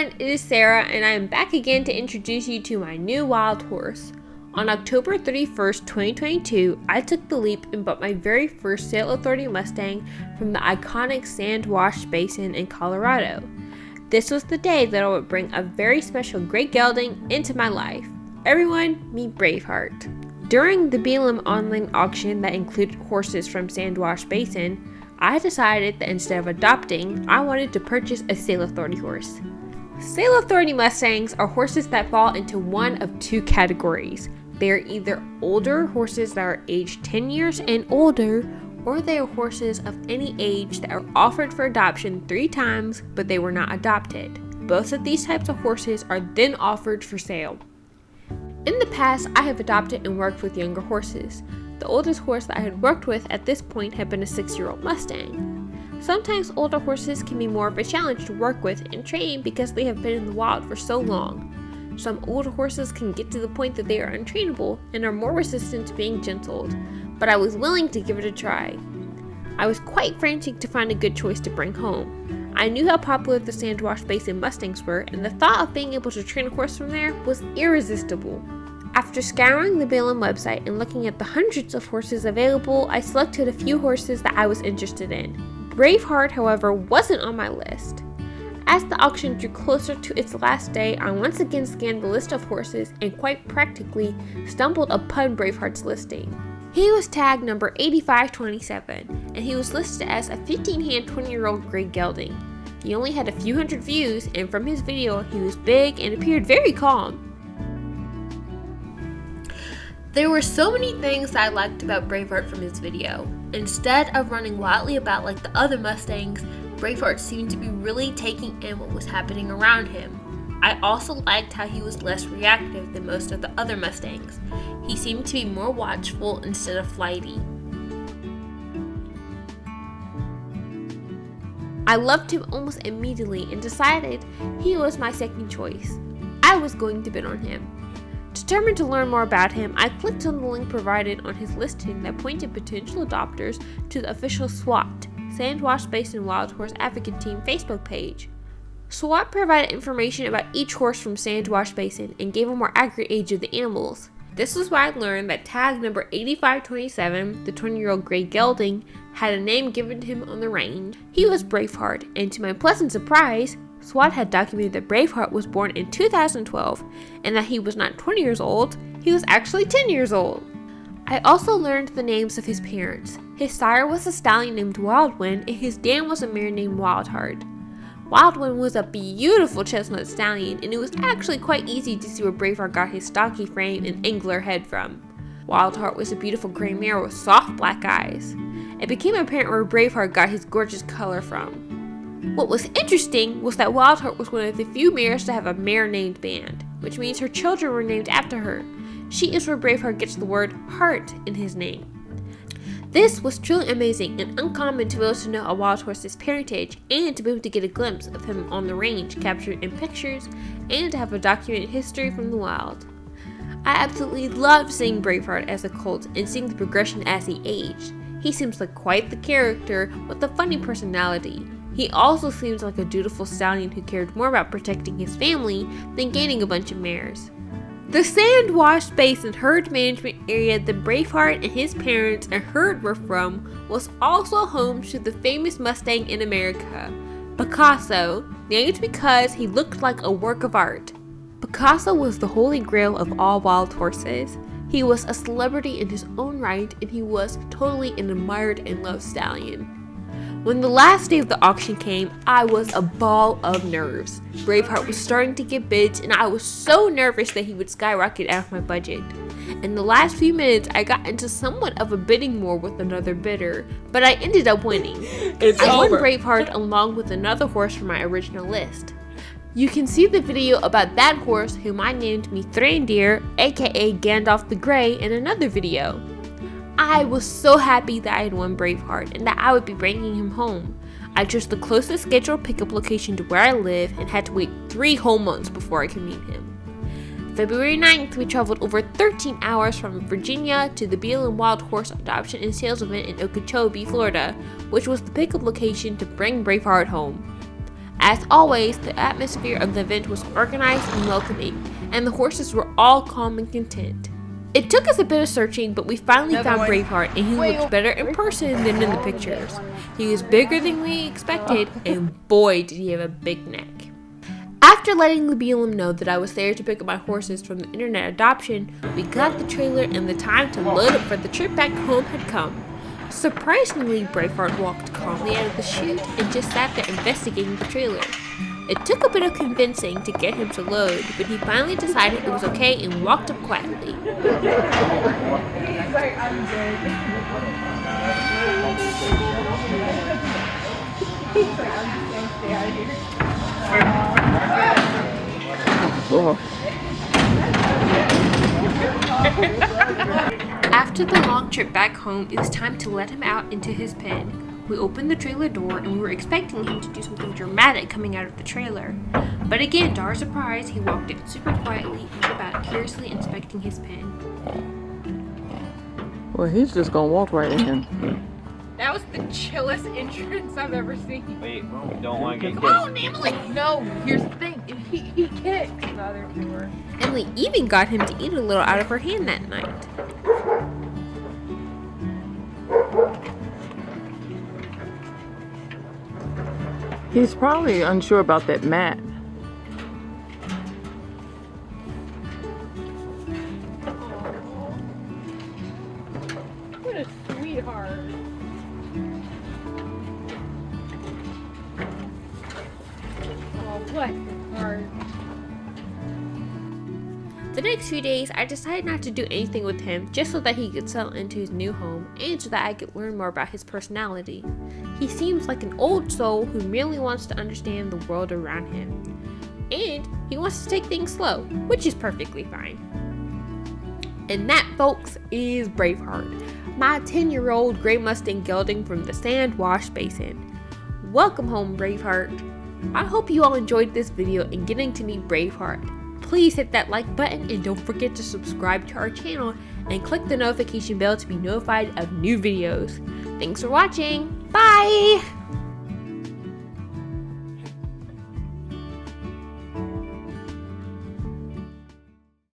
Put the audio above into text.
everyone, it is Sarah, and I am back again to introduce you to my new wild horse. On October 31st, 2022, I took the leap and bought my very first Sale Authority Mustang from the iconic Sand Wash Basin in Colorado. This was the day that I would bring a very special great gelding into my life. Everyone, meet Braveheart. During the BLM online auction that included horses from Sand Wash Basin, I decided that instead of adopting, I wanted to purchase a Sale Authority horse. Sale Authority Mustangs are horses that fall into one of two categories. They are either older horses that are aged 10 years and older, or they are horses of any age that are offered for adoption 3 times, but they were not adopted. Both of these types of horses are then offered for sale. In the past, I have adopted and worked with younger horses. The oldest horse that I had worked with at this point had been a 6-year-old Mustang. Sometimes older horses can be more of a challenge to work with and train because they have been in the wild for so long. Some older horses can get to the point that they are untrainable and are more resistant to being gentled, but I was willing to give it a try. I was quite frantic to find a good choice to bring home. I knew how popular the Sand Wash Basin Mustangs were, and the thought of being able to train a horse from there was irresistible. After scouring the BLM website and looking at the hundreds of horses available, I selected a few horses that I was interested in. Braveheart, however, wasn't on my list. As the auction drew closer to its last day, I once again scanned the list of horses and quite practically stumbled upon Braveheart's listing. He was tagged number 8527, and he was listed as a 15-hand 20-year-old gray gelding. He only had a few hundred views, and from his video, he was big and appeared very calm. There were so many things that I liked about Braveheart from his video. Instead of running wildly about like the other Mustangs, Braveheart seemed to be really taking in what was happening around him. I also liked how he was less reactive than most of the other Mustangs. He seemed to be more watchful instead of flighty. I loved him almost immediately and decided he was my second choice. I was going to bid on him. Determined to learn more about him, I clicked on the link provided on his listing that pointed potential adopters to the official SWAT, Sand Wash Basin Wild Horse Advocate Team Facebook page. SWAT provided information about each horse from Sand Wash Basin and gave a more accurate age of the animals. This was where I learned that tag number 8527, the 20-year-old gray gelding, had a name given to him on the range. He was Braveheart, and to my pleasant surprise, SWAT had documented that Braveheart was born in 2012 and that he was not 20 years old, he was actually 10 years old. I also learned the names of his parents. His sire was a stallion named Wildwind and his dam was a mare named Wildheart. Wildwind was a beautiful chestnut stallion, and it was actually quite easy to see where Braveheart got his stocky frame and angular head from. Wildheart was a beautiful gray mare with soft black eyes. It became apparent where Braveheart got his gorgeous color from. What was interesting was that Wildheart was one of the few mares to have a mare named Band, which means her children were named after her. She is where Braveheart gets the word heart in his name. This was truly amazing and uncommon to be able to know a wild horse's parentage and to be able to get a glimpse of him on the range captured in pictures and to have a documented history from the wild. I absolutely loved seeing Braveheart as a colt and seeing the progression as he aged. He seems like quite the character with a funny personality. He also seems like a dutiful stallion who cared more about protecting his family than gaining a bunch of mares. The Sand Wash Basin herd management area that Braveheart and his parents and herd were from was also home to the famous Mustang in America, Picasso, named because he looked like a work of art. Picasso was the holy grail of all wild horses. He was a celebrity in his own right, and he was totally an admired and loved stallion. When the last day of the auction came, I was a ball of nerves. Braveheart was starting to get bids, and I was so nervous that he would skyrocket out of my budget. In the last few minutes, I got into somewhat of a bidding war with another bidder, but I ended up winning. I won Braveheart along with another horse from my original list. You can see the video about that horse, whom I named Mithrandir, aka Gandalf the Grey, in another video. I was so happy that I had won Braveheart and that I would be bringing him home. I chose the closest scheduled pickup location to where I live and had to wait 3 whole months before I could meet him. February 9th, we traveled over 13 hours from Virginia to the BLM Wild Horse Adoption and Sales event in Okeechobee, Florida, which was the pickup location to bring Braveheart home. As always, the atmosphere of the event was organized and welcoming, and the horses were all calm and content. It took us a bit of searching, but we finally found Braveheart, and he looked better in person than in the pictures. He was bigger than we expected, and boy did he have a big neck. After letting the BLM know that I was there to pick up my horses from the internet adoption, we got the trailer and the time to load up for the trip back home had come. Surprisingly, Braveheart walked calmly out of the chute and just sat there investigating the trailer. It took a bit of convincing to get him to load, but he finally decided it was okay and walked up quietly. He's like, I'm good. He's like, I'm just gonna stay out of here. After the long trip back home, it was time to let him out into his pen. We opened the trailer door and we were expecting him to do something dramatic coming out of the trailer. But again, to our surprise, he walked in super quietly and went about curiously inspecting his pen. Well, he's just gonna walk right in. That was the chillest entrance I've ever seen. Wait, you don't want to get Come on, Emily! No, here's the thing. He kicks. The other two were. Emily even got him to eat a little out of her hand that night. He's probably unsure about that mat. What a sweetheart. Oh, bless his heart. The next few days, I decided not to do anything with him just so that he could settle into his new home and so that I could learn more about his personality. He seems like an old soul who merely wants to understand the world around him. And he wants to take things slow, which is perfectly fine. And that, folks, is Braveheart, my 10-year-old gray Mustang gelding from the Sand Wash Basin. Welcome home, Braveheart. I hope you all enjoyed this video and getting to meet Braveheart. Please hit that like button and don't forget to subscribe to our channel and click the notification bell to be notified of new videos. Thanks for watching. Bye!